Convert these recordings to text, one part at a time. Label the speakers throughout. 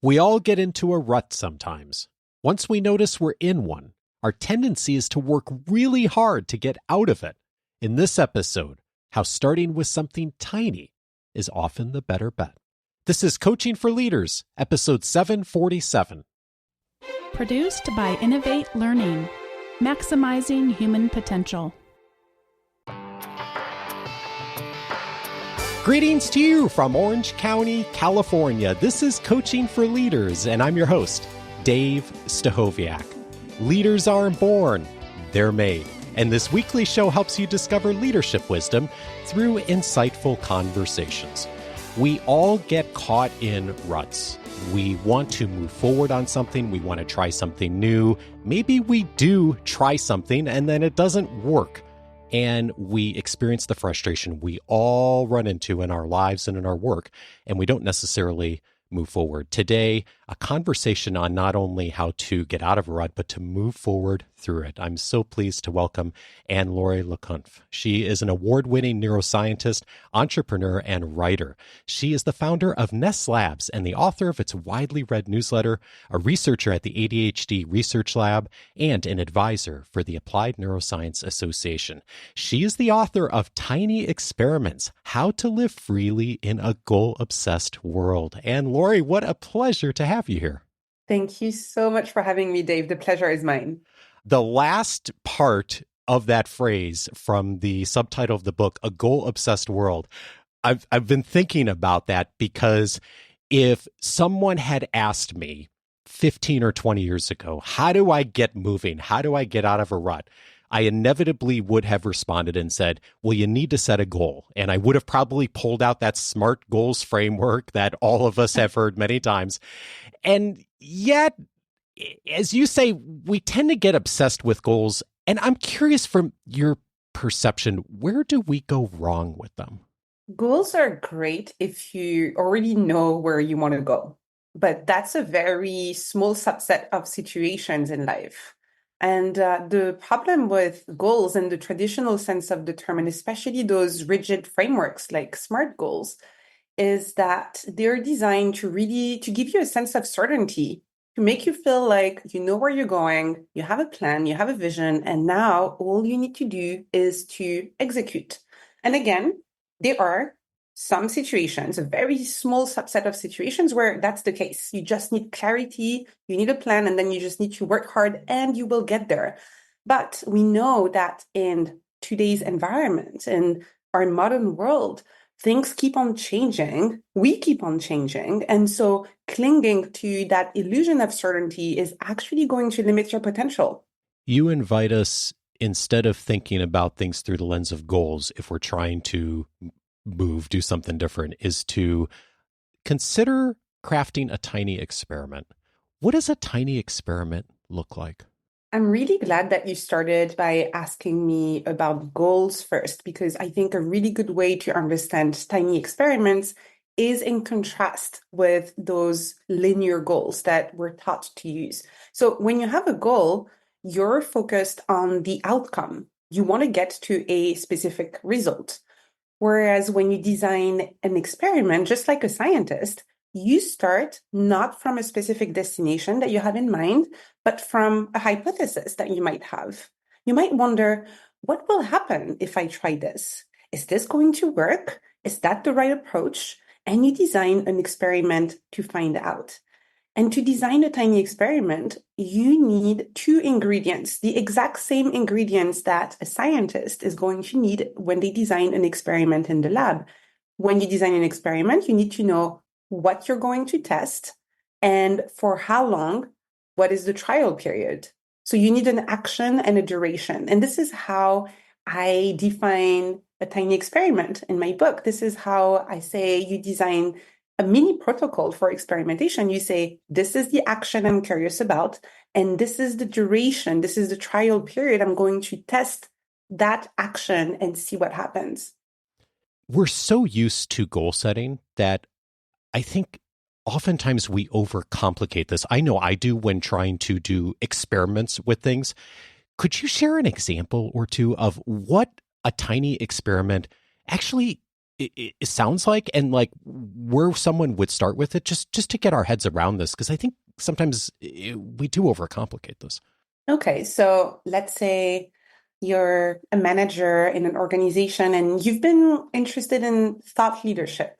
Speaker 1: We all get into a rut sometimes. Once we notice we're in one, our tendency is to work really hard to get out of it. In this episode, how starting with something tiny is often the better bet. This is Coaching for Leaders, episode 747.
Speaker 2: Produced by Innovate Learning, maximizing human potential.
Speaker 1: Greetings to you from Orange County, California. This is Coaching for Leaders, and I'm your host, Dave Stachowiak. Leaders aren't born, they're made. And this weekly show helps you discover leadership wisdom through insightful conversations. We all get caught in ruts. We want to move forward on something. We want to try something new. Maybe we do try something and then it doesn't work. And we experience the frustration we all run into in our lives and in our work, and we don't necessarily move forward. Today, a conversation on not only how to get out of a rut, but to move forward through it. I'm so pleased to welcome Anne-Laure Le Cunff. She is an award-winning neuroscientist, entrepreneur, and writer. She is the founder of Ness Labs and the author of its widely read newsletter, a researcher at the ADHD Research Lab, and an advisor for the Applied Neuroscience Association. She is the author of Tiny Experiments, How to Live Freely in a Goal-Obsessed World. Anne-Laure, what a pleasure to have you here.
Speaker 3: Thank you so much for having me, Dave. The pleasure is mine.
Speaker 1: The last part of that phrase from the subtitle of the book, A Goal-Obsessed World, I've been thinking about that because if someone had asked me 15 or 20 years ago, how do I get moving? How do I get out of a rut? I inevitably would have responded and said, well, you need to set a goal. And I would have probably pulled out that SMART goals framework that all of us have heard many times. And yet, as you say, we tend to get obsessed with goals. And I'm curious from your perception, where do we go wrong with them?
Speaker 3: Goals are great if you already know where you want to go. But that's a very small subset of situations in life. And the problem with goals in the traditional sense of the term, and especially those rigid frameworks like SMART goals, is that they're designed to give you a sense of certainty, to make you feel like you know where you're going, you have a plan, you have a vision, and now all you need to do is to execute. And again, there are some situations, a very small subset of situations where that's the case. You just need clarity, you need a plan, and then you just need to work hard and you will get there. But we know that in today's environment, in our modern world, things keep on changing. We keep on changing. And so clinging to that illusion of certainty is actually going to limit your potential.
Speaker 1: You invite us, instead of thinking about things through the lens of goals, if we're trying to do something different, is to consider crafting a tiny experiment. What does a tiny experiment look like?
Speaker 3: I'm really glad that you started by asking me about goals first, because I think a really good way to understand tiny experiments is in contrast with those linear goals that we're taught to use. So when you have a goal, you're focused on the outcome. You want to get to a specific result. Whereas when you design an experiment, just like a scientist, you start not from a specific destination that you have in mind, but from a hypothesis that you might have. You might wonder, what will happen if I try this? Is this going to work? Is that the right approach? And you design an experiment to find out. And to design a tiny experiment, you need two ingredients, the exact same ingredients that a scientist is going to need when they design an experiment in the lab. When you design an experiment, you need to know what you're going to test and for how long, what is the trial period. So you need an action and a duration. And this is how I define a tiny experiment in my book. This is how I say you design a mini protocol for experimentation. You say, this is the action I'm curious about, and this is the duration, this is the trial period. I'm going to test that action and see what happens.
Speaker 1: We're so used to goal setting that I think oftentimes we overcomplicate this. I know I do when trying to do experiments with things. Could you share an example or two of what a tiny experiment actually it sounds like, and like where someone would start with it, just to get our heads around this, because I think sometimes we do overcomplicate this.
Speaker 3: Okay, so let's say you're a manager in an organization and you've been interested in thought leadership.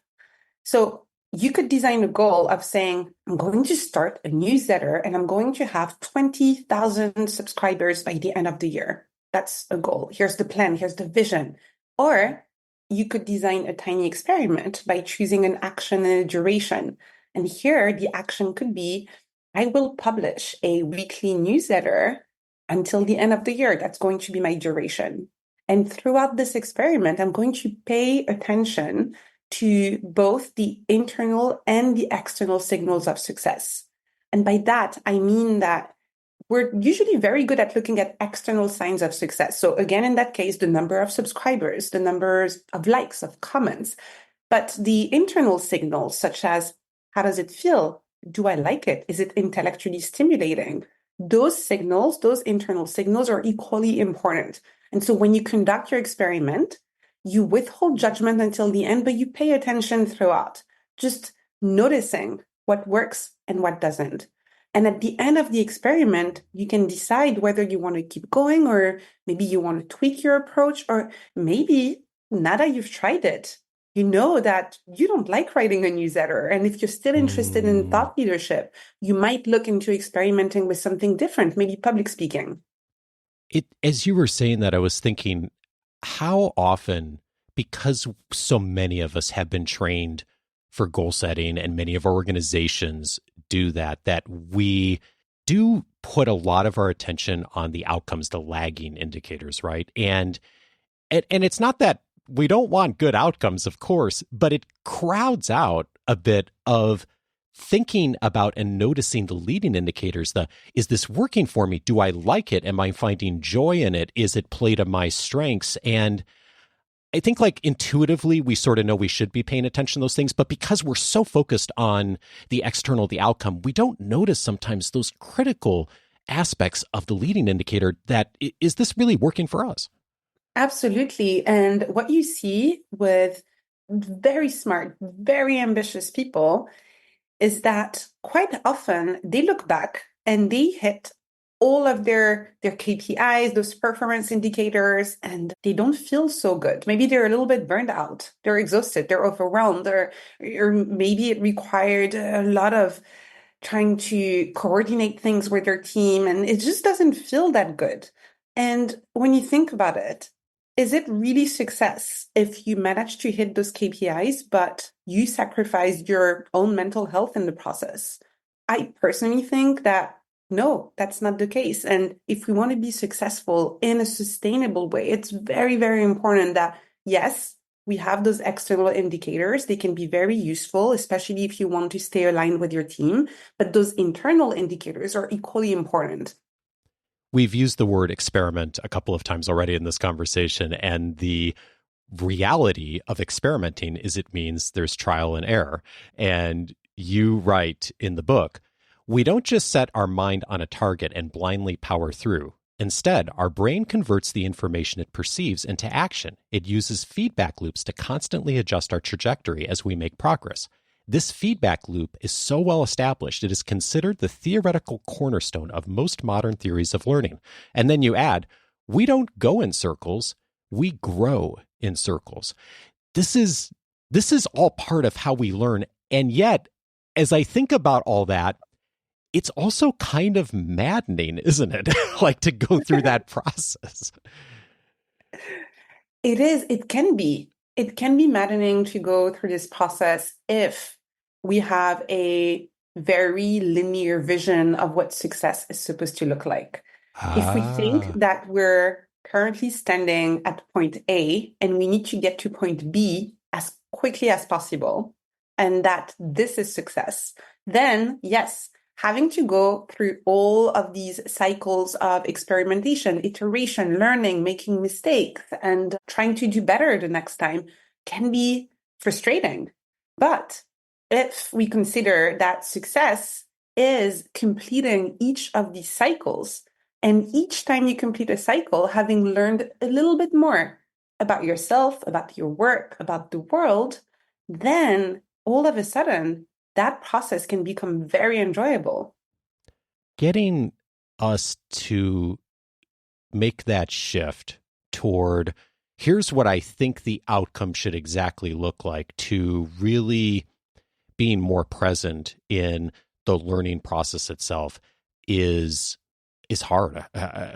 Speaker 3: So you could design a goal of saying, I'm going to start a newsletter and I'm going to have 20,000 subscribers by the end of the year. That's a goal. Here's the plan. Here's the vision. Or you could design a tiny experiment by choosing an action and a duration. And here the action could be, I will publish a weekly newsletter until the end of the year. That's going to be my duration. And throughout this experiment, I'm going to pay attention to both the internal and the external signals of success. And by that, I mean that we're usually very good at looking at external signs of success. So again, in that case, the number of subscribers, the numbers of likes, of comments, but the internal signals, such as how does it feel? Do I like it? Is it intellectually stimulating? Those signals, those internal signals are equally important. And so when you conduct your experiment, you withhold judgment until the end, but you pay attention throughout, just noticing what works and what doesn't. And at the end of the experiment, you can decide whether you want to keep going, or maybe you want to tweak your approach, or maybe now that you've tried it, you know that you don't like writing a newsletter. And if you're still interested in thought leadership, you might look into experimenting with something different, maybe public speaking.
Speaker 1: As you were saying that, I was thinking, how often, because so many of us have been trained for goal setting and many of our organizations do that we do put a lot of our attention on the outcomes, the lagging indicators, right? And it's not that we don't want good outcomes, of course, but it crowds out a bit of thinking about and noticing the leading indicators. Is this working for me? Do I like it? Am I finding joy in it? Is it play to my strengths? And I think like intuitively, we sort of know we should be paying attention to those things, but because we're so focused on the external, the outcome, we don't notice sometimes those critical aspects of the leading indicator that, is this really working for us?
Speaker 3: Absolutely. And what you see with very smart, very ambitious people is that quite often they look back and they hit all of their KPIs, those performance indicators, and they don't feel so good. Maybe they're a little bit burned out. They're exhausted. They're overwhelmed. Or maybe it required a lot of trying to coordinate things with their team, and it just doesn't feel that good. And when you think about it, is it really success if you manage to hit those KPIs, but you sacrifice your own mental health in the process? I personally think that no, that's not the case. And if we want to be successful in a sustainable way, it's very, very important that, yes, we have those external indicators. They can be very useful, especially if you want to stay aligned with your team. But those internal indicators are equally important.
Speaker 1: We've used the word experiment a couple of times already in this conversation, and the reality of experimenting is it means there's trial and error. And you write in the book, we don't just set our mind on a target and blindly power through. Instead, our brain converts the information it perceives into action. It uses feedback loops to constantly adjust our trajectory as we make progress. This feedback loop is so well established, it is considered the theoretical cornerstone of most modern theories of learning. And then you add, we don't go in circles, we grow in circles. This is all part of how we learn. And yet, as I think about all that, it's also kind of maddening, isn't it? Like to go through that process.
Speaker 3: It is. It can be. It can be maddening to go through this process if we have a very linear vision of what success is supposed to look like. If we think that we're currently standing at point A and we need to get to point B as quickly as possible, and that this is success, then yes, having to go through all of these cycles of experimentation, iteration, learning, making mistakes, and trying to do better the next time can be frustrating. But if we consider that success is completing each of these cycles, and each time you complete a cycle, having learned a little bit more, about yourself, about your work, about the world, then all of a sudden that process can become very enjoyable.
Speaker 1: Getting us to make that shift toward here's what I think the outcome should exactly look like, to really being more present in the learning process itself is hard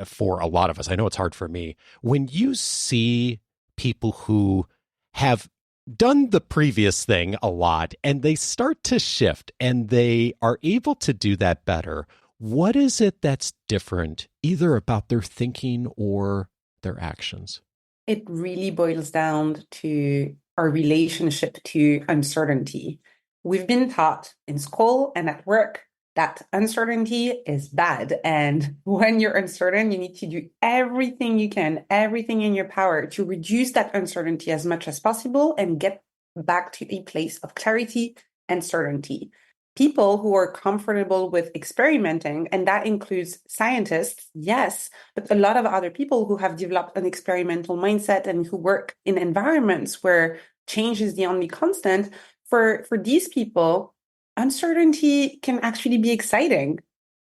Speaker 1: for a lot of us. I know it's hard for me. When you see people who have done the previous thing a lot and they start to shift and they are able to do that better, what is it that's different either about their thinking or their actions?
Speaker 3: It really boils down to our relationship to uncertainty. We've been taught in school and at work that uncertainty is bad. And when you're uncertain, you need to do everything you can, everything in your power to reduce that uncertainty as much as possible and get back to a place of clarity and certainty. People who are comfortable with experimenting, and that includes scientists, yes, but a lot of other people who have developed an experimental mindset and who work in environments where change is the only constant, for these people, uncertainty can actually be exciting.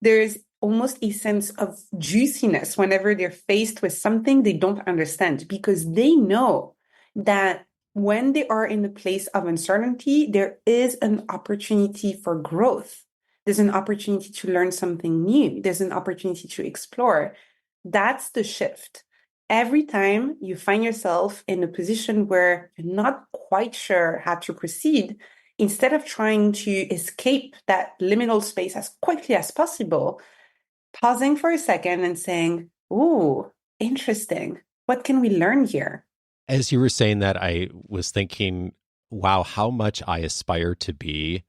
Speaker 3: There's almost a sense of juiciness whenever they're faced with something they don't understand, because they know that when they are in the place of uncertainty, there is an opportunity for growth. There's an opportunity to learn something new. There's an opportunity to explore. That's the shift. Every time you find yourself in a position where you're not quite sure how to proceed, instead of trying to escape that liminal space as quickly as possible, pausing for a second and saying, "Ooh, interesting. What can we learn here?"
Speaker 1: As you were saying that, I was thinking, wow, how much I aspire to be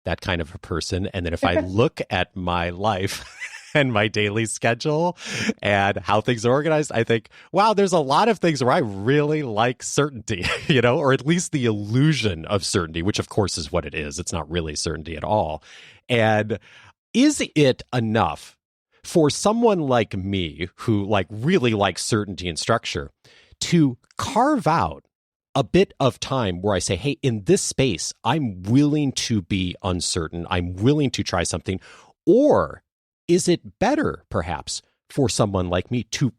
Speaker 1: that kind of a person. And then if I look at my life and my daily schedule and how things are organized, I think, wow, there's a lot of things where I really like certainty, or at least the illusion of certainty, which of course is what it is. It's not really certainty at all. And is it enough for someone like me who really likes certainty and structure to carve out a bit of time where I say, hey, in this space, I'm willing to be uncertain. I'm willing to try something. Or is it better, perhaps, for someone like me to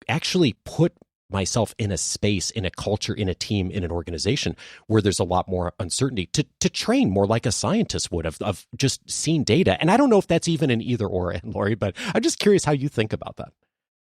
Speaker 1: actually put myself in a space, in a culture, in a team, in an organization where there's a lot more uncertainty, to train more like a scientist would of just seeing data? And I don't know if that's even an either or, Anne-Laure, but I'm just curious how you think about that.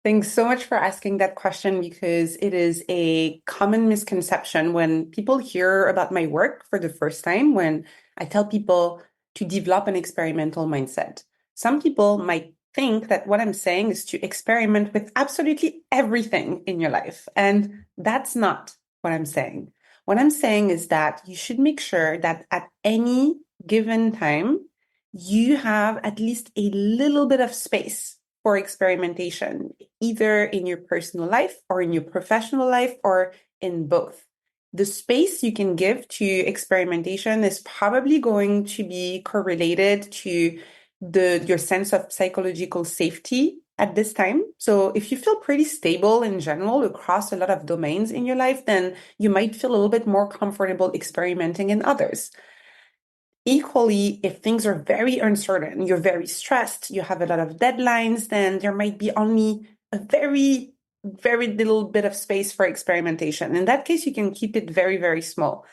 Speaker 3: Thanks so much for asking that question, because it is a common misconception when people hear about my work for the first time, when I tell people to develop an experimental mindset. Some people might think that what I'm saying is to experiment with absolutely everything in your life. And that's not what I'm saying. What I'm saying is that you should make sure that at any given time, you have at least a little bit of space for experimentation, either in your personal life or in your professional life or in both. The space you can give to experimentation is probably going to be correlated to your sense of psychological safety at this time. So if you feel pretty stable in general across a lot of domains in your life, then you might feel a little bit more comfortable experimenting in others. Equally, if things are very uncertain, you're very stressed, you have a lot of deadlines, then there might be only a very, very little bit of space for experimentation. In that case, you can keep it very, very small.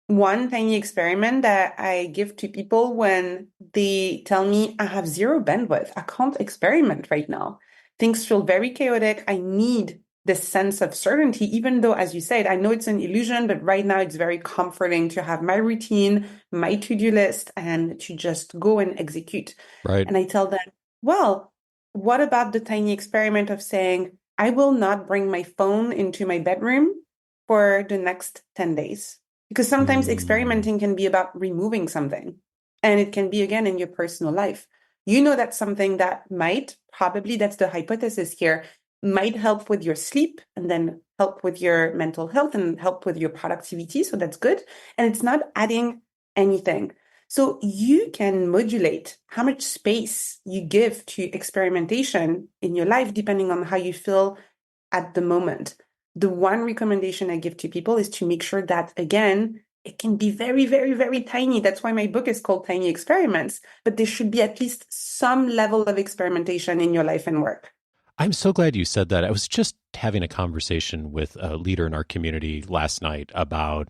Speaker 3: One tiny experiment that I give to people when they tell me I have zero bandwidth, I can't experiment right now. Things feel very chaotic. I need this sense of certainty, even though, as you said, I know it's an illusion, but right now it's very comforting to have my routine, my to-do list, and to just go and execute.
Speaker 1: Right.
Speaker 3: And I tell them, well, what about the tiny experiment of saying, I will not bring my phone into my bedroom for the next 10 days? Because sometimes experimenting can be about removing something, and it can be, again, in your personal life. You know, that's something that probably that's the hypothesis here, might help with your sleep and then help with your mental health and help with your productivity. So that's good. And it's not adding anything. So you can modulate how much space you give to experimentation in your life, depending on how you feel at the moment. the one recommendation I give to people is to make sure that, again, it can be very, very, very tiny. That's why my book is called Tiny Experiments, but there should be at least some level of experimentation in your life and work.
Speaker 1: I'm so glad you said that. I was just having a conversation with a leader in our community last night about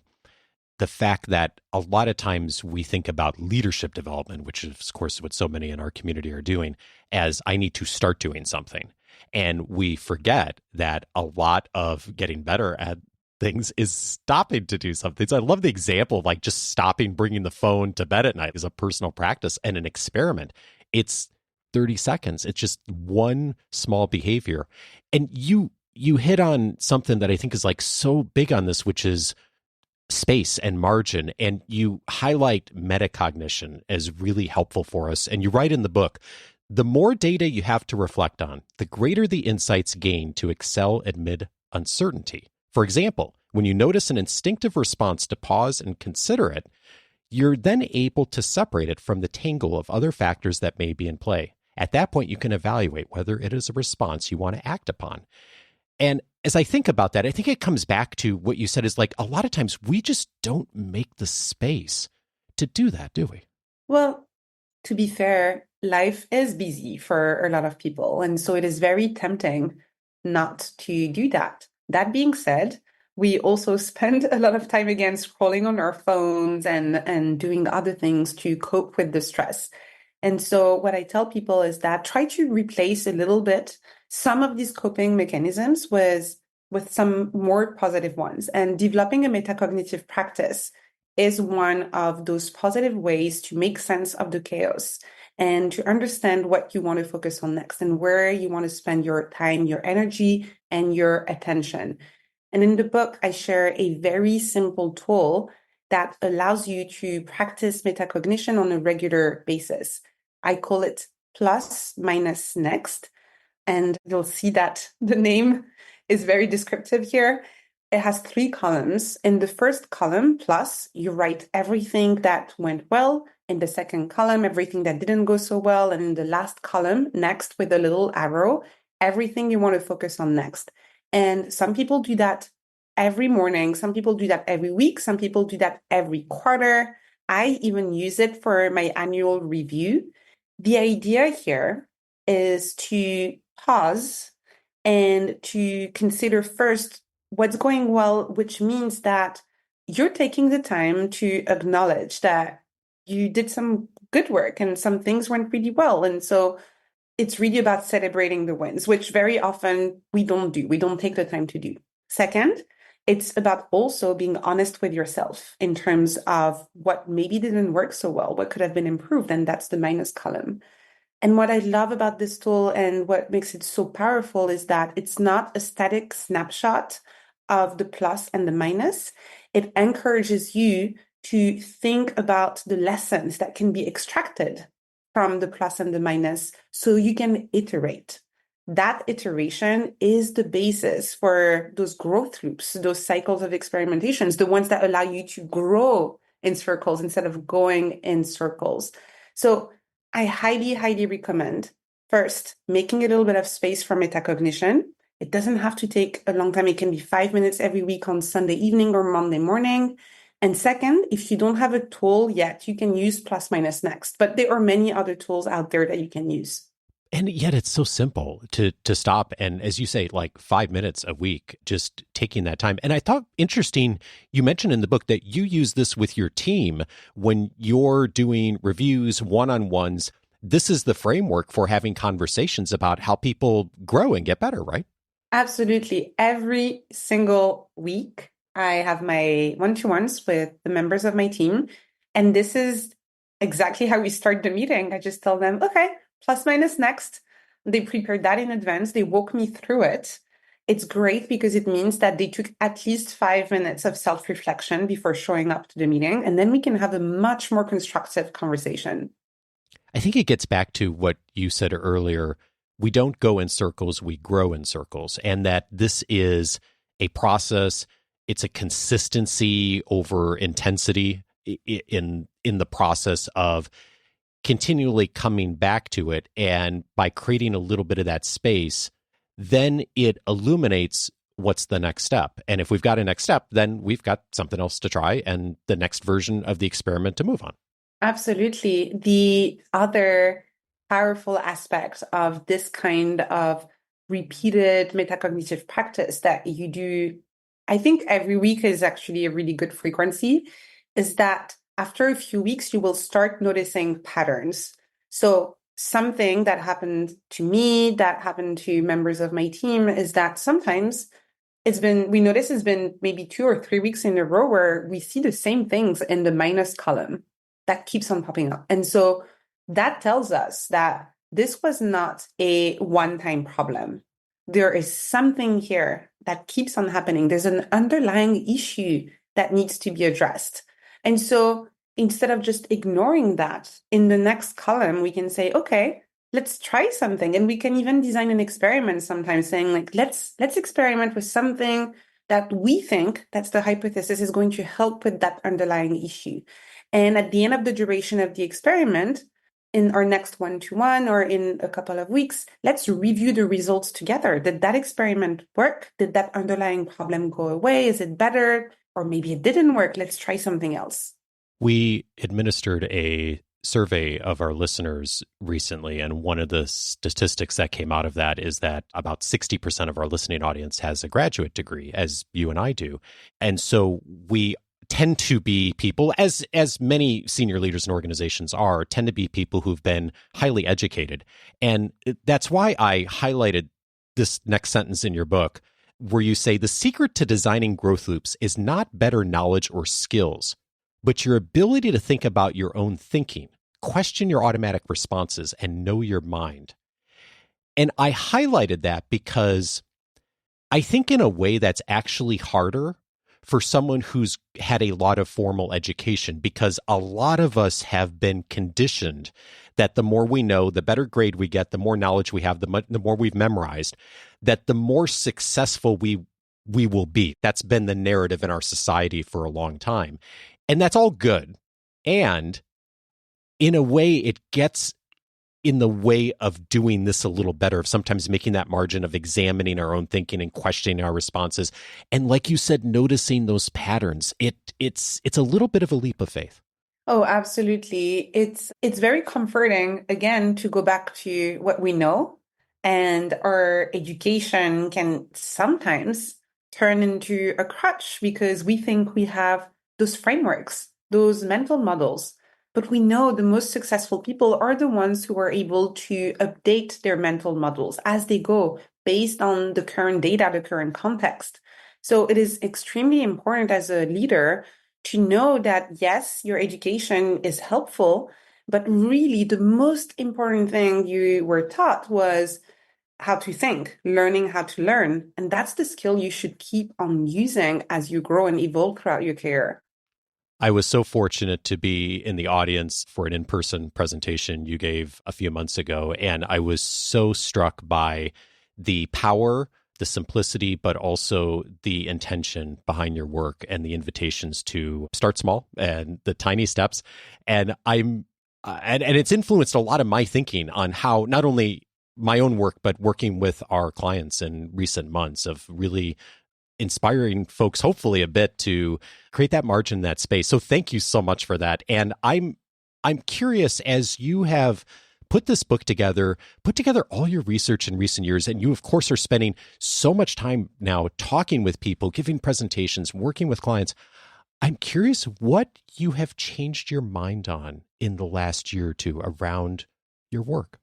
Speaker 1: the fact that a lot of times we think about leadership development, which is, of course, what so many in our community are doing, as I need to start doing something. And we forget that a lot of getting better at things is stopping to do something. So I love the example of like just stopping bringing the phone to bed at night is a personal practice and an experiment. It's 30 seconds. It's just one small behavior. And you hit on something that I think is like so big on this, which is space and margin. And you highlight metacognition as really helpful for us. And you write in the book, the more data you have to reflect on, the greater the insights gained to excel amid uncertainty. For example, when you notice an instinctive response to pause and consider it, you're then able to separate it from the tangle of other factors that may be in play. At that point, you can evaluate whether it is a response you want to act upon. And as I think about that, I think it comes back to what you said is like a lot of times we just don't make the space to do that, do we?
Speaker 3: Well, to be fair, life is busy for a lot of people. And so it is very tempting not to do that. That being said, we also spend a lot of time again scrolling on our phones and doing other things to cope with the stress. And so what I tell people is that try to replace a little bit some of these coping mechanisms with some more positive ones. And developing a metacognitive practice is one of those positive ways to make sense of the chaos and to understand what you want to focus on next and where you want to spend your time, your energy, and your attention. And in the book, I share a very simple tool that allows you to practice metacognition on a regular basis. I call it plus minus next. And you'll see that the name is very descriptive here. It has 3 columns. In the first column, plus, you write everything that went well. In the second column, everything that didn't go so well. And in the last column, next with a little arrow, everything you want to focus on next. And some people do that every morning. Some people do that every week. Some people do that every quarter. I even use it for my annual review. The idea here is to pause and to consider first what's going well, which means that you're taking the time to acknowledge that you did some good work and some things went really well. And so it's really about celebrating the wins, which very often we don't do. We don't take the time to do. Second, it's about also being honest with yourself in terms of what maybe didn't work so well, what could have been improved, and that's the minus column. And what I love about this tool and what makes it so powerful is that it's not a static snapshot of the plus and the minus. It encourages you to think about the lessons that can be extracted from the plus and the minus so you can iterate. That iteration is the basis for those growth loops, those cycles of experimentations, the ones that allow you to grow in circles instead of going in circles. So I highly, highly recommend first making a little bit of space for metacognition. It doesn't have to take a long time. It can be 5 minutes every week on Sunday evening or Monday morning. And second, if you don't have a tool yet, you can use plus minus next. But there are many other tools out there that you can use.
Speaker 1: And yet it's so simple to stop. And as you say, like 5 minutes a week, just taking that time. And I thought interesting, you mentioned in the book that you use this with your team when you're doing reviews, one-on-ones. This is the framework for having conversations about how people grow and get better, right?
Speaker 3: Absolutely. Every single week, I have my one-to-ones with the members of my team. And this is exactly how we start the meeting. I just tell them, okay, plus minus next. They prepared that in advance. They walk me through it. It's great because it means that they took at least 5 minutes of self-reflection before showing up to the meeting. And then we can have a much more constructive conversation.
Speaker 1: I think it gets back to what you said earlier. We don't go in circles, we grow in circles. And that this is a process. It's a consistency over intensity in the process of continually coming back to it. And by creating a little bit of that space, then it illuminates what's the next step? And if we've got a next step, then we've got something else to try and the next version of the experiment to move on.
Speaker 3: Absolutely. The other powerful aspect of this kind of repeated metacognitive practice that you do, I think every week is actually a really good frequency, is that after a few weeks, you will start noticing patterns. So something that happened to me, that happened to members of my team, is that sometimes we notice it's been maybe 2 or 3 weeks in a row where we see the same things in the minus column that keeps on popping up. And so that tells us that this was not a one-time problem. There is something here that keeps on happening. There's an underlying issue that needs to be addressed. And so instead of just ignoring that, in the next column, we can say, okay, let's try something. And we can even design an experiment sometimes saying like, let's experiment with something that we think, that's the hypothesis, is going to help with that underlying issue. And at the end of the duration of the experiment, in our next one-to-one or in a couple of weeks, let's review the results together. Did that experiment work? Did that underlying problem go away? Is it better? Or maybe it didn't work. Let's try something else.
Speaker 1: We administered a survey of our listeners recently, and one of the statistics that came out of that is that about 60% of our listening audience has a graduate degree, as you and I do. And so we tend to be people, as many senior leaders and organizations are, tend to be people who've been highly educated. And that's why I highlighted this next sentence in your book, where you say the secret to designing growth loops is not better knowledge or skills, but your ability to think about your own thinking, question your automatic responses, and know your mind. And I highlighted that because I think in a way that's actually harder for someone who's had a lot of formal education, because a lot of us have been conditioned that the more we know, the better grade we get, the more knowledge we have, the more we've memorized, that the more successful we will be. That's been the narrative in our society for a long time. And that's all good. And in a way, it gets in the way of doing this a little better, of sometimes making that margin of examining our own thinking and questioning our responses. And like you said, noticing those patterns, it's a little bit of a leap of faith.
Speaker 3: Oh, absolutely. It's very comforting, again, to go back to what we know. And our education can sometimes turn into a crutch because we think we have those frameworks, those mental models. But we know the most successful people are the ones who are able to update their mental models as they go based on the current data, the current context. So it is extremely important as a leader to know that, yes, your education is helpful, but really the most important thing you were taught was how to think, learning how to learn. And that's the skill you should keep on using as you grow and evolve throughout your career.
Speaker 1: I was so fortunate to be in the audience for an in-person presentation you gave a few months ago, and I was so struck by the power, the simplicity, but also the intention behind your work and the invitations to start small and the tiny steps. And and it's influenced a lot of my thinking on how not only my own work, but working with our clients in recent months, of really inspiring folks, hopefully a bit, to create that margin, that space. So thank you so much for that. And I'm curious, as you have put this book together, put together all your research in recent years, and you, of course, are spending so much time now talking with people, giving presentations, working with clients. I'm curious what you have changed your mind on in the last year or two around your work.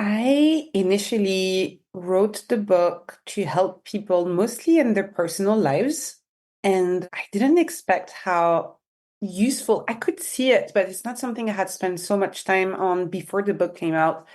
Speaker 3: I initially wrote the book to help people mostly in their personal lives. And I didn't expect how useful I could see it, but it's not something I had spent so much time on before the book came out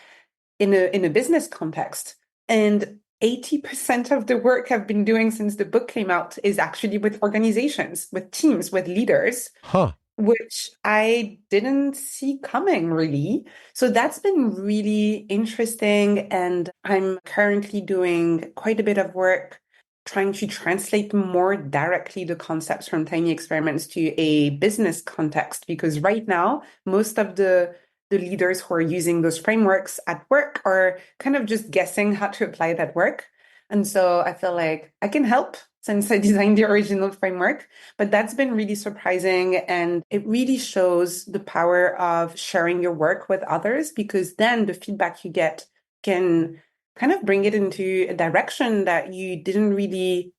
Speaker 3: in a business context. And 80% of the work I've been doing since the book came out is actually with organizations, with teams, with leaders.
Speaker 1: Huh.
Speaker 3: Which I didn't see coming, really. So that's been really interesting. And I'm currently doing quite a bit of work trying to translate more directly the concepts from tiny experiments to a business context. Because right now, most of the leaders who are using those frameworks at work are kind of just guessing how to apply that work. And so I feel like I can help since I designed the original framework, but that's been really surprising. And it really shows the power of sharing your work with others, because then the feedback you get can kind of bring it into a direction that you didn't really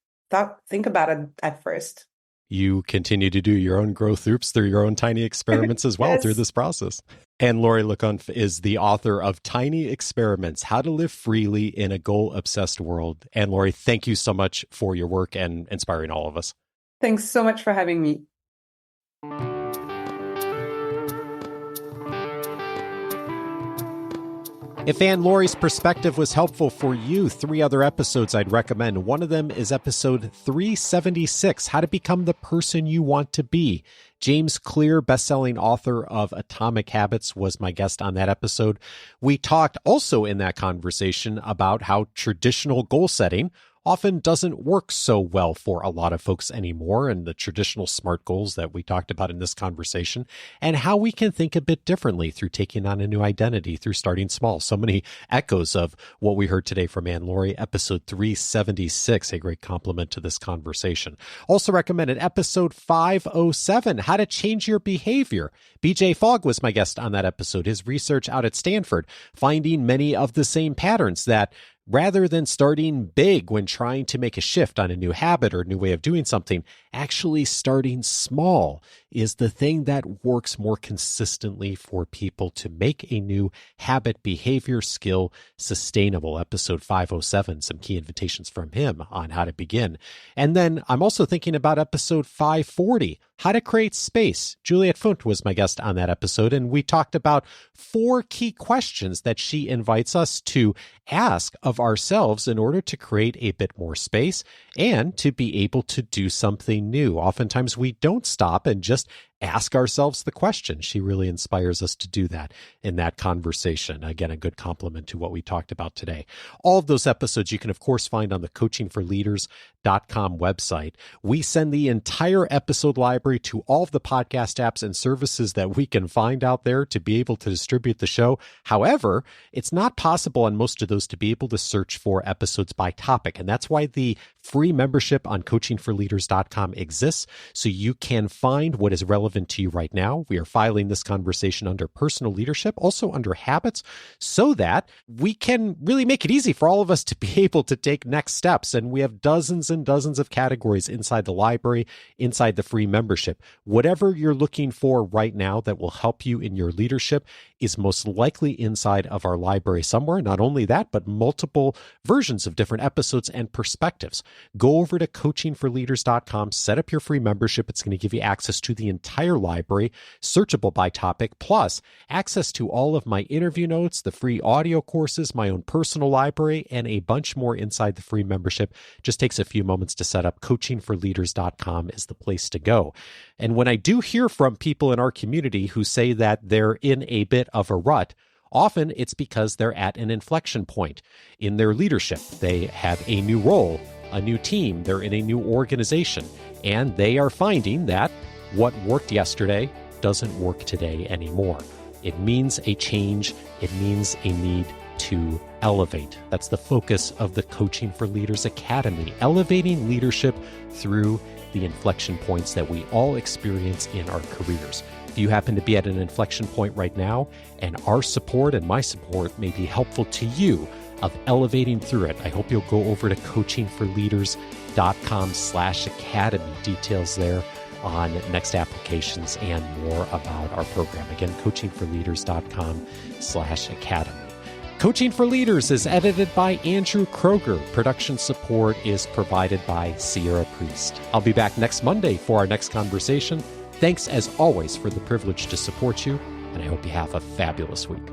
Speaker 3: think about it at first.
Speaker 1: You continue to do your own growth loops through your own tiny experiments as well. Yes. Through this process. Anne-Laure Le Cunff is the author of Tiny Experiments, How to Live Freely in a Goal-Obsessed World. Anne-Laure, thank you so much for your work and inspiring all of us.
Speaker 3: Thanks so much for having me.
Speaker 1: If Anne-Laure's perspective was helpful for you, 3 other episodes I'd recommend. One of them is episode 376, How to Become the Person You Want to Be. James Clear, best-selling author of Atomic Habits, was my guest on that episode. We talked also in that conversation about how traditional goal setting often doesn't work so well for a lot of folks anymore, and the traditional SMART goals that we talked about in this conversation, and how we can think a bit differently through taking on a new identity, through starting small. So many echoes of what we heard today from Anne-Laure, episode 376, a great compliment to this conversation. Also recommended episode 507, How to Change Your Behavior. BJ Fogg was my guest on that episode. His research out at Stanford, finding many of the same patterns that rather than starting big when trying to make a shift on a new habit or a new way of doing something, actually starting small is the thing that works more consistently for people to make a new habit, behavior, skill sustainable. Episode 507, some key invitations from him on how to begin. And then I'm also thinking about episode 540, How to Create Space. Juliette Funt was my guest on that episode, and we talked about 4 key questions that she invites us to ask of ourselves in order to create a bit more space and to be able to do something new. Oftentimes we don't stop and just ask ourselves the question. She really inspires us to do that in that conversation. Again, a good compliment to what we talked about today. All of those episodes you can, of course, find on the coachingforleaders.com website. We send the entire episode library to all of the podcast apps and services that we can find out there to be able to distribute the show. However, it's not possible on most of those to be able to search for episodes by topic. And that's why the free membership on coachingforleaders.com exists, so you can find what is relevant to you right now. We are filing this conversation under personal leadership, also under habits, so that we can really make it easy for all of us to be able to take next steps. And we have dozens and dozens of categories inside the library, inside the free membership. Whatever you're looking for right now that will help you in your leadership is most likely inside of our library somewhere. Not only that, but multiple versions of different episodes and perspectives. Go over to coachingforleaders.com, set up your free membership. It's going to give you access to the entire library, searchable by topic, plus access to all of my interview notes, the free audio courses, my own personal library, and a bunch more inside the free membership. Just takes a few moments to set up. Coachingforleaders.com is the place to go. And when I do hear from people in our community who say that they're in a bit of a rut, often it's because they're at an inflection point in their leadership. They have a new role, a new team, they're in a new organization, and they are finding that what worked yesterday doesn't work today anymore. It means a change. It means a need to elevate. That's the focus of the Coaching for Leaders Academy, elevating leadership through the inflection points that we all experience in our careers. If you happen to be at an inflection point right now, and our support and my support may be helpful to you of elevating through it, I hope you'll go over to coachingforleaders.com/academy. Details there on next applications and more about our program. Again, coachingforleaders.com/academy. Coaching for Leaders is edited by Andrew Kroger. Production support is provided by Sierra Priest. I'll be back next Monday for our next conversation. Thanks as always for the privilege to support you, and I hope you have a fabulous week.